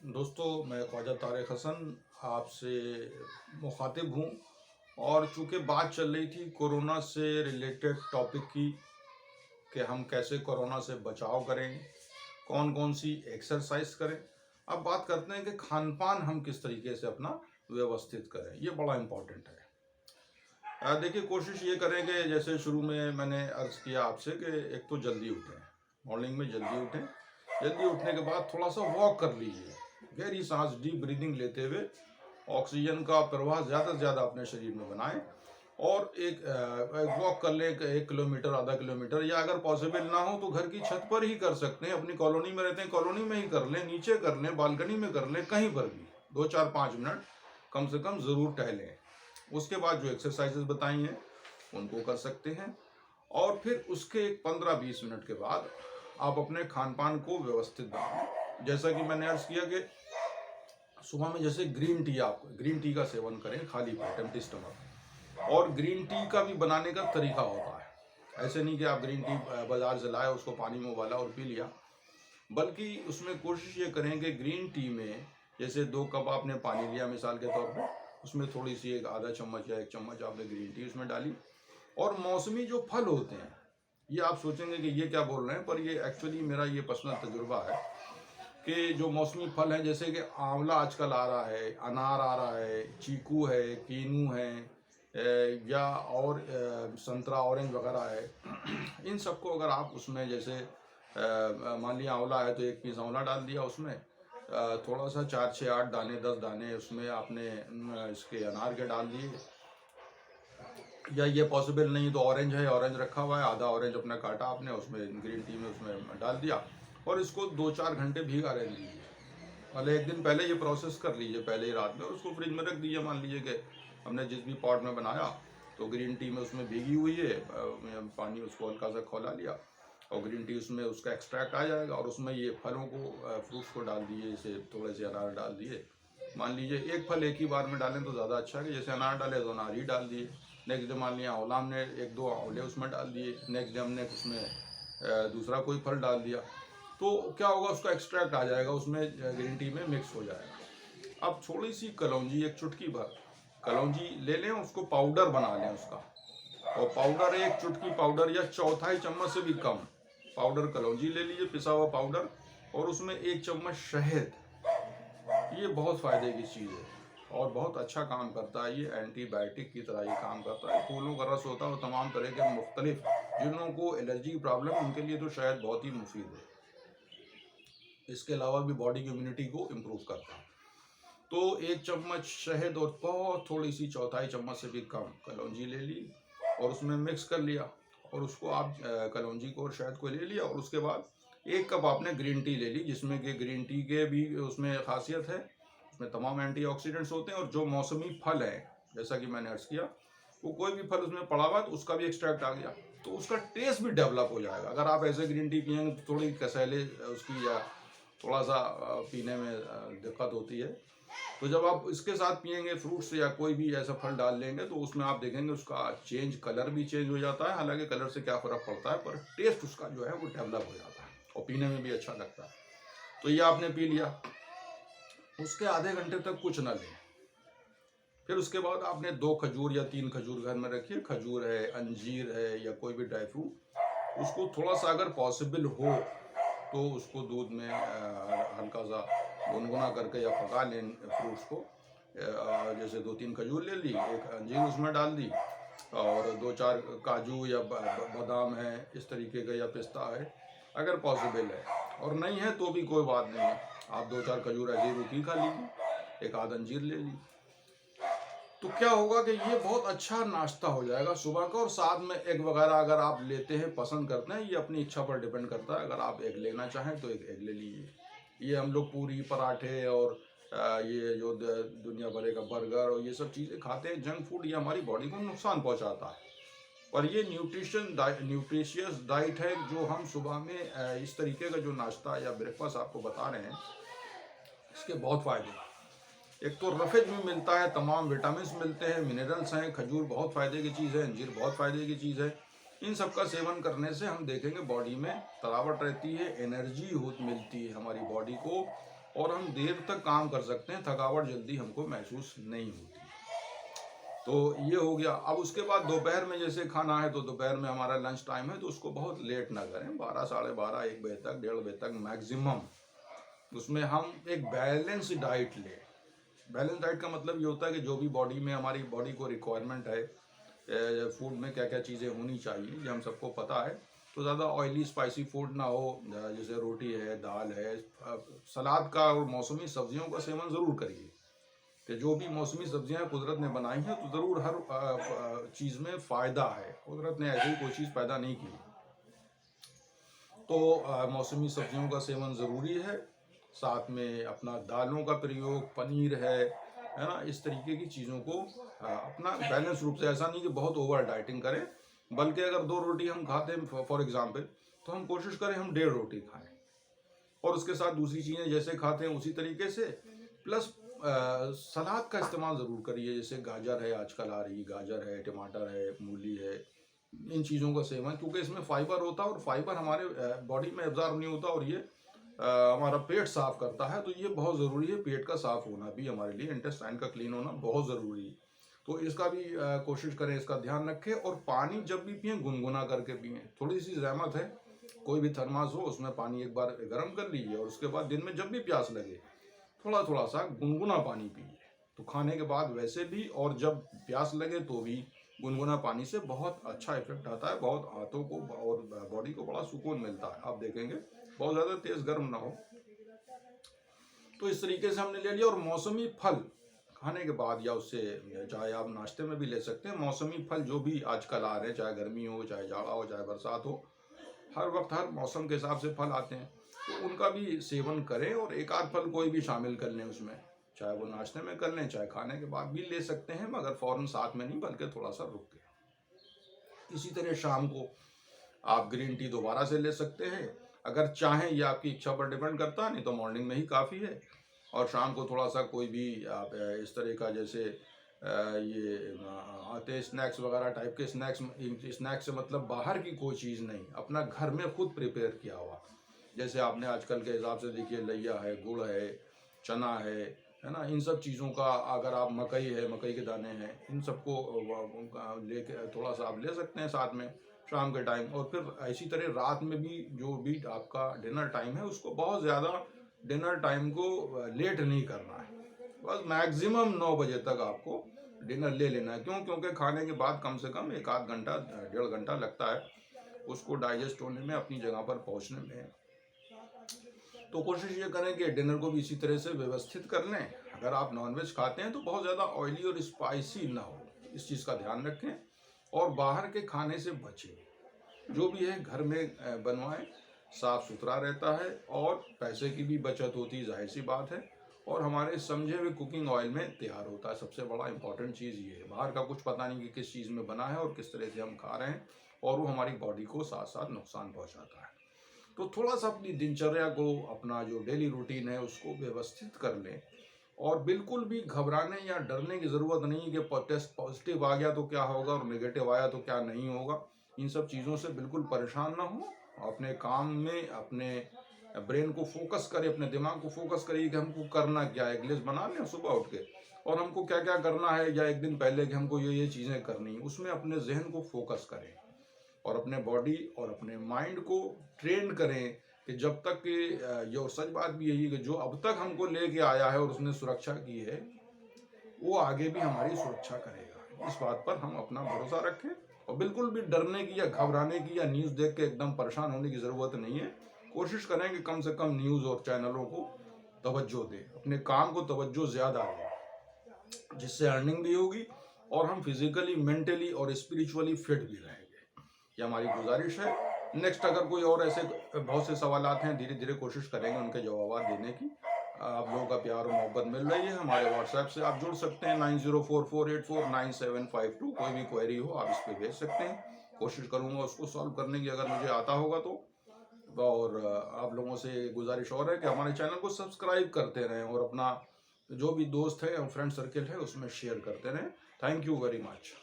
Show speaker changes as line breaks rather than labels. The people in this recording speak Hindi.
दोस्तों, मैं ख्वाजा तारिक हसन आपसे मुखातिब हूँ। और चूँकि बात चल रही थी कोरोना से रिलेटेड टॉपिक की कि हम कैसे कोरोना से बचाव करें, कौन कौन सी एक्सरसाइज करें। अब बात करते हैं कि खान पान हम किस तरीके से अपना व्यवस्थित करें, ये बड़ा इम्पोर्टेंट है। देखिए, कोशिश ये करें कि जैसे शुरू में मैंने अर्ज़ किया आपसे कि एक तो जल्दी उठें, मॉर्निंग में जल्दी उठें। जल्दी उठने के बाद थोड़ा सा वॉक कर लीजिए, गहरी सांस डीप ब्रीदिंग लेते हुए ऑक्सीजन का प्रवाह ज़्यादा से ज़्यादा अपने शरीर में बनाएं। और एक वॉक कर लें, 1 किलोमीटर, आधा किलोमीटर, या अगर पॉसिबल ना हो तो घर की छत पर ही कर सकते हैं। अपनी कॉलोनी में रहते हैं, कॉलोनी में ही कर लें, नीचे कर लें, बालकनी में कर लें, कहीं पर भी 2 4 5 मिनट कम से कम ज़रूर टहलें। उसके बाद जो एक्सरसाइजेज बताई हैं उनको कर सकते हैं। और फिर उसके 15 20 मिनट के बाद आप अपने खान पान को व्यवस्थित बनाएं। जैसा कि मैंने अर्ज़ किया कि सुबह में जैसे ग्रीन टी का सेवन करें खाली पेट, एम्प्टी स्टमक। और ग्रीन टी का भी बनाने का तरीका होता है। ऐसे नहीं कि आप ग्रीन टी बाज़ार से लाए, उसको पानी में उबाला और पी लिया, बल्कि उसमें कोशिश ये करें कि ग्रीन टी में जैसे 2 कप आपने पानी लिया मिसाल के तौर पे, उसमें थोड़ी सी एक आधा चम्मच या 1 चम्मच आपने ग्रीन टी उसमें डाली। और मौसमी जो फल होते हैं, ये आप सोचेंगे कि ये क्या बोल रहे हैं, पर ये एक्चुअली मेरा ये पर्सनल तजुर्बा है कि जो मौसमी फल हैं, जैसे कि आंवला आजकल आ रहा है, अनार आ रहा है, चीकू है, कीनू है, या और संतरा, ऑरेंज वगैरह है। इन सबको अगर आप उसमें जैसे मान लिया आंवला है तो 1 पीस आंवला डाल दिया उसमें, थोड़ा सा 4 6 8 दाने 10 दाने उसमें आपने इसके अनार के डाल दिए। या ये पॉसिबल नहीं तो ऑरेंज है, ऑरेंज रखा हुआ है, आधा ऑरेंज अपना काटा आपने, उसमें ग्रीन टी में उसमें डाल दिया और इसको 2 4 घंटे भीगा रहने दीजिए। पहले एक दिन पहले ये प्रोसेस कर लीजिए, पहले ही रात में, और उसको फ्रिज में रख दीजिए। मान लीजिए कि हमने जिस भी पॉट में बनाया तो ग्रीन टी में उसमें भीगी हुई है, पानी उसको हल्का सा खौला लिया और ग्रीन टी उसमें उसका एक्सट्रैक्ट आ जाएगा। और उसमें ये फलों को, फ्रूट्स को डाल दिए, जैसे थोड़े से अनार डाल दिए। मान लीजिए एक फल एक ही बार में डालें तो ज़्यादा अच्छा है कि जैसे अनार डाले तो अनार ही डाल दिए। नेक्स्ट डे मान लिया आंवला, हमने 1 2 आंवले उसमें डाल दिए। नेक्स्ट डे हमने उसमें दूसरा कोई फल डाल दिया, तो क्या होगा, उसका एक्सट्रैक्ट आ जाएगा उसमें, ग्रीन टी में मिक्स हो जाएगा। अब थोड़ी सी कलौंजी, एक चुटकी भर कलौंजी ले लें, उसको पाउडर बना लें उसका। और पाउडर, एक चुटकी पाउडर या चौथाई चम्मच से भी कम पाउडर कलौंजी ले लीजिए, पिसा हुआ पाउडर। और उसमें 1 चम्मच शहद, ये बहुत फ़ायदे की चीज़ है और बहुत अच्छा काम करता है। ये एंटीबायोटिक की तरह ये काम करता है। फूलों का रस होता है और तमाम तरह के मुख्तलिफ, जिन्हों को एलर्जी की प्रॉब्लम, उनके लिए तो शायद बहुत ही मुफीद है। इसके अलावा भी बॉडी की इम्यूनिटी को इम्प्रूव करता है। तो 1 चम्मच शहद और बहुत थोड़ी सी चौथाई चम्मच से भी कम कलौंजी ले ली और उसमें मिक्स कर लिया। और उसको आप कलौंजी को और शहद को ले लिया। और उसके बाद 1 कप आपने ग्रीन टी ले ली, जिसमें कि ग्रीन टी के भी उसमें खासियत है, उसमें तमाम एंटीऑक्सीडेंट्स होते हैं। और जो मौसमी फल है, जैसा कि मैंने अर्ज़ किया, वो कोई भी फल उसमें पड़ा हुआ है तो उसका भी एक्सट्रैक्ट आ गया, तो उसका टेस्ट भी डेवलप हो जाएगा। अगर आप ऐसे ग्रीन टी पियेंगे तो थोड़ी कसैले उसकी, या थोड़ा सा पीने में दिक्कत होती है। तो जब आप इसके साथ पियेंगे, फ्रूट्स या कोई भी ऐसा फल डाल लेंगे, तो उसमें आप देखेंगे उसका कलर भी चेंज हो जाता है। हालांकि कलर से क्या फ़र्क पड़ता है, पर टेस्ट उसका जो है वो डेवलप हो जाता है और पीने में भी अच्छा लगता है। तो ये आपने पी लिया, उसके आधे घंटे तक कुछ ना लें। फिर उसके बाद आपने 2 खजूर या 3 खजूर घर में रखिए। खजूर है, अंजीर है, या कोई भी ड्राई फ्रूट, उसको थोड़ा सा अगर पॉसिबल हो तो उसको दूध में हल्का सा गुनगुना करके या पका लें फ्रूट्स को। जैसे 2 3 खजूर ले ली, एक अंजीर उसमें डाल दी, और 2 4 काजू या बादाम है इस तरीके का, या पिस्ता है अगर पॉसिबल है। और नहीं है तो भी कोई बात नहीं है, आप 2 4 खजूर ऐसे ही रूखी खा लीजिए, एक आध अंजीर ले ली। तो क्या होगा कि ये बहुत अच्छा नाश्ता हो जाएगा सुबह का। और साथ में एग वगैरह अगर आप लेते हैं, पसंद करते हैं, ये अपनी इच्छा पर डिपेंड करता है। अगर आप एग लेना चाहें तो एक एग ले लीजिए। ये हम लोग पूरी, पराठे और ये जो दुनिया भर का बर्गर और ये सब चीज़ें खाते हैं, जंक फूड, ये हमारी बॉडी को नुकसान पहुंचाता है। और ये न्यूट्रिशियस डाइट है जो हम सुबह में इस तरीके का जो नाश्ता या ब्रेकफास्ट आपको बता रहे हैं, इसके बहुत फ़ायदे हैं। एक तो रफेज भी मिलता है, तमाम विटामिन मिलते हैं, मिनरल्स हैं, खजूर बहुत फ़ायदे की चीज़ है, अंजीर बहुत फ़ायदे की चीज़ है। इन सब का सेवन करने से हम देखेंगे बॉडी में तरावट रहती है, एनर्जी मिलती है हमारी बॉडी को। और हम देर तक काम कर सकते हैं, थकावट जल्दी हमको महसूस नहीं होती। तो ये हो गया। अब उसके बाद दोपहर में जैसे खाना है, तो दोपहर में हमारा लंच टाइम है, तो उसको बहुत लेट ना करें, 12 साढ़े 12 1 बजे तक 1:30 बजे तक मैक्सिमम। उसमें हम एक बैलेंस डाइट लें। बैलेंस डाइट का मतलब ये होता है कि जो भी बॉडी में हमारी बॉडी को रिक्वायरमेंट है, फूड में क्या क्या चीज़ें होनी चाहिए, ये हम सबको पता है। तो ज़्यादा ऑयली स्पाइसी फूड ना हो, जैसे रोटी है, दाल है, सलाद का और मौसमी सब्जियों का सेवन ज़रूर करिए। कि जो भी मौसमी सब्जियां कुदरत ने बनाई हैं, तो ज़रूर हर चीज़ में फ़ायदा है। कुदरत ने ऐसी कोई चीज़ पैदा नहीं की। तो मौसमी सब्जियों का सेवन ज़रूरी है। साथ में अपना दालों का प्रयोग, पनीर है ना, इस तरीके की चीज़ों को अपना बैलेंस रूप से, ऐसा नहीं कि बहुत ओवर डाइटिंग करें, बल्कि अगर 2 रोटी हम खाते हैं फॉर एग्जांपल, तो हम कोशिश करें हम 1.5 रोटी खाएं, और उसके साथ दूसरी चीज़ें जैसे खाते हैं उसी तरीके से, प्लस सलाद का इस्तेमाल ज़रूर करिए। जैसे गाजर है, आजकल आ रही गाजर है, टमाटर है, मूली है, इन चीज़ों का सेवन, क्योंकि इसमें फाइबर होता है, और फाइबर हमारे बॉडी में एब्जॉर्ब नहीं होता, और ये हमारा पेट साफ करता है। तो ये बहुत ज़रूरी है, पेट का साफ होना भी हमारे लिए, इंटेस्टाइन का क्लीन होना बहुत ज़रूरी है। तो इसका भी कोशिश करें, इसका ध्यान रखें। और पानी जब भी पिएं, गुनगुना करके पिएं। थोड़ी सी जहमत है, कोई भी थर्मास हो, उसमें पानी एक बार गर्म कर लीजिए, और उसके बाद दिन में जब भी प्यास लगे, थोड़ा थोड़ा सा गुनगुना पानी पिए। तो खाने के बाद वैसे भी, और जब प्यास लगे तो भी, गुनगुना पानी से बहुत अच्छा इफेक्ट आता है, बहुत हाथों को और बॉडी को बड़ा सुकून मिलता है। आप देखेंगे, बहुत ज़्यादा तेज गर्म ना हो। तो इस तरीके से हमने ले लिया। और मौसमी फल खाने के बाद, या उससे, चाहे आप नाश्ते में भी ले सकते हैं, मौसमी फल जो भी आजकल आ रहे हैं, चाहे गर्मी हो, चाहे जाड़ा हो, चाहे बरसात हो, हर वक्त हर मौसम के हिसाब से फल आते हैं, तो उनका भी सेवन करें। और एक आध फल कोई भी शामिल कर लें उसमें, चाहे वो नाश्ते में कर लें, चाहे खाने के बाद भी ले सकते हैं, मगर फौरन साथ में नहीं, बल्कि थोड़ा सा रुक के। इसी तरह शाम को आप ग्रीन टी दोबारा से ले सकते हैं, अगर चाहें। ये आपकी इच्छा पर डिपेंड करता है, नहीं तो मॉर्निंग में ही काफ़ी है। और शाम को थोड़ा सा कोई भी आप इस तरह का, जैसे ये आते स्नैक्स वगैरह टाइप के स्नैक्स। स्नैक्स से मतलब बाहर की कोई चीज़ नहीं, अपना घर में खुद प्रिपेयर किया हुआ। जैसे आपने आजकल के हिसाब से देखिए, लैया है, गुड़ है, चना है ना, इन सब चीज़ों का, अगर आप मकई है, मकई के दाने हैं, इन सबको लेके थोड़ा सा आप ले सकते हैं साथ में शाम के टाइम। और फिर इसी तरह रात में भी, जो भी आपका डिनर टाइम है, उसको बहुत ज़्यादा डिनर टाइम को लेट नहीं करना है। बस मैक्सिमम 9 बजे तक आपको डिनर ले लेना है। क्यों? क्योंकि खाने के बाद कम से कम 1 आध घंटा, 1.5 घंटा लगता है उसको डाइजेस्ट होने में, अपनी जगह पर पहुंचने में। तो कोशिश ये करें कि डिनर को भी इसी तरह से व्यवस्थित कर लें। अगर आप नॉनवेज खाते हैं तो बहुत ज़्यादा ऑयली और स्पाइसी ना हो, इस चीज़ का ध्यान रखें। और बाहर के खाने से बचें। जो भी है घर में बनवाएं, साफ सुथरा रहता है, और पैसे की भी बचत होती है, जाहिर सी बात है। और हमारे समझे हुए कुकिंग ऑयल में तैयार होता है। सबसे बड़ा इंपॉर्टेंट चीज़ ये है। बाहर का कुछ पता नहीं कि किस चीज़ में बना है और किस तरह से हम खा रहे हैं, और वो हमारी बॉडी को साथ साथ नुकसान पहुंचाता है। तो थोड़ा सा अपनी दिनचर्या को, अपना जो डेली रूटीन है, उसको व्यवस्थित कर लें। और बिल्कुल भी घबराने या डरने की ज़रूरत नहीं कि टेस्ट पॉजिटिव आ गया तो क्या होगा, और नेगेटिव आया तो क्या नहीं होगा। इन सब चीज़ों से बिल्कुल परेशान ना हो। अपने काम में अपने ब्रेन को फोकस करें, अपने दिमाग को फोकस करिए कि हमको करना क्या है। एक लिस्ट बना लें सुबह उठ के, और हमको क्या क्या करना है, या एक दिन पहले कि हमको ये चीज़ें करनी है, उसमें अपने जहन को फोकस करें। और अपने बॉडी और अपने माइंड को ट्रेन करें कि जब तक कि ये, और सच बात भी यही है कि जो अब तक हमको लेके आया है और उसने सुरक्षा की है, वो आगे भी हमारी सुरक्षा करेगा। इस बात पर हम अपना भरोसा रखें। और बिल्कुल भी डरने की या घबराने की या न्यूज़ देख के एकदम परेशान होने की ज़रूरत नहीं है। कोशिश करें कि कम से कम न्यूज़ और चैनलों को तवज्जो दें, अपने काम को तवज्जो ज़्यादा दें, जिससे अर्निंग भी होगी, और हम फिजिकली, मेंटली और स्पिरिचुअली फिट भी रहेंगे। ये हमारी गुजारिश है। नेक्स्ट अगर कोई और ऐसे बहुत से सवाल हैं, धीरे धीरे कोशिश करेंगे उनके जवाब देने की। आप लोगों का प्यार और मोहब्बत मिल रही है। हमारे व्हाट्सएप से आप जुड़ सकते हैं, 9044849752। कोई भी क्वेरी हो आप इस पर भेज सकते हैं, कोशिश करूंगा उसको सॉल्व करने की, अगर मुझे आता होगा तो। और आप लोगों से गुजारिश और है कि हमारे चैनल को सब्सक्राइब करते रहें, और अपना जो भी दोस्त है, फ्रेंड सर्किल है, उसमें शेयर करते रहें। Thank you very much.